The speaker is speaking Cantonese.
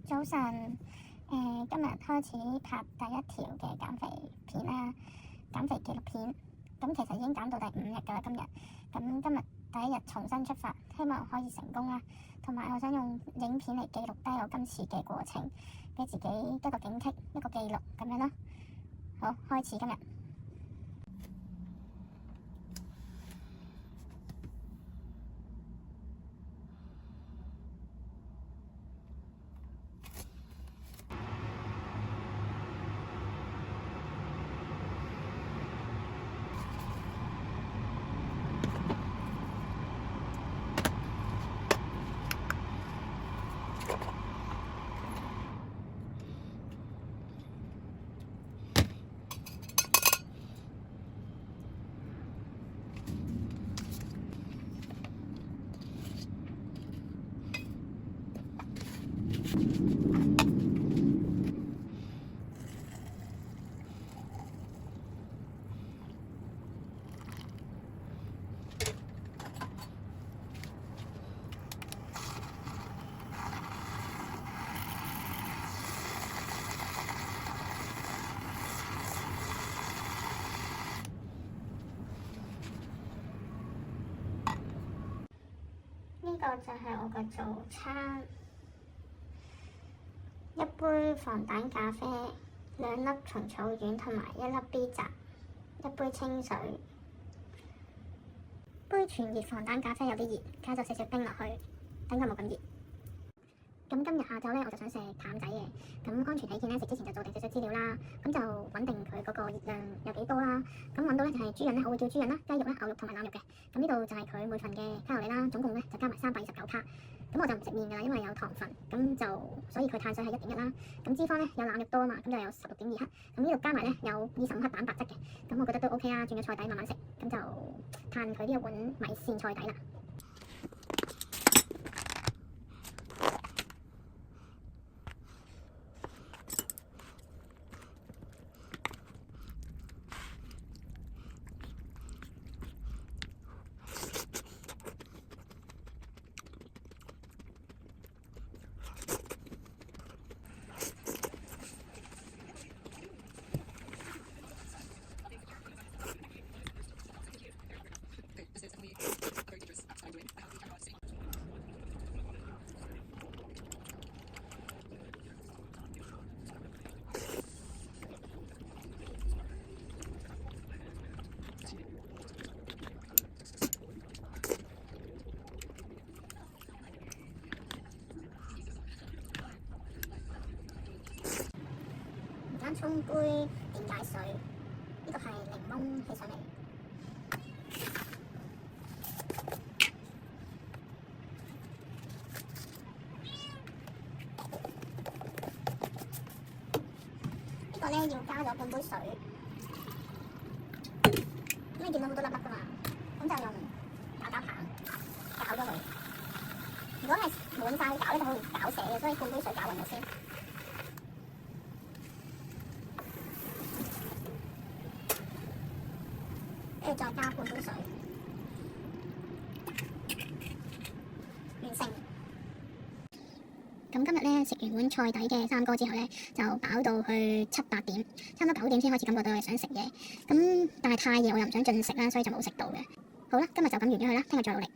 早晨，今日開始拍第一條嘅減肥片啦，減肥紀錄片。咁其實已經減到第5日㗎啦，今日。咁今日第一日重新出發，希望可以成功啦。同埋我想用影片嚟記錄低我今次嘅過程，俾自己一個警惕，一個記錄咁樣啦。好，開始今日。呢個就係我嘅早餐，一杯防彈咖啡，2粒蟲草丸同埋1粒 B 雜，一杯清水。杯全熱防彈咖啡有啲熱，加咗少少冰落去，等佢冇咁熱。咁今日下晝咧，我就想食淡仔嘅，咁安全起見咧，食之前就做定少少資料啦，咁就穩定佢嗰個熱量有幾多啦。咁揾到咧就係豬潤咧，我會叫豬潤啦，雞肉啦、牛肉同埋腩肉嘅。咁呢度就係佢每份嘅卡路里啦，總共咧就加埋329卡。咁我就唔食麵㗎啦，因為有糖分，咁就所以佢碳水係1.1啦。咁脂肪咧有腩肉多啊嘛，咁就有16.2克。咁呢度加埋咧有25克蛋白質嘅，咁我覺得都 OK 啦。轉咗菜底慢慢食，咁就嘆佢呢一碗米線菜底啦。沖杯電解水，呢個係檸檬汽水味。呢個咧要加咗半杯水，咁你見到好多粒粒㗎嘛，咁就用攪棒攪咗佢。如果係滿晒攪咧，就好易攪瀉嘅，所以半杯水攪勻咗先。跟住再加半杯水，完成。咁今日咧食完碗菜底嘅3哥之後咧，就飽到去7、8點，差唔多9點先開始感覺到係想食嘢。咁但係太夜我又唔想進食啦，所以就冇食到嘅。好啦，今日就咁完咗佢啦，聽日再努力。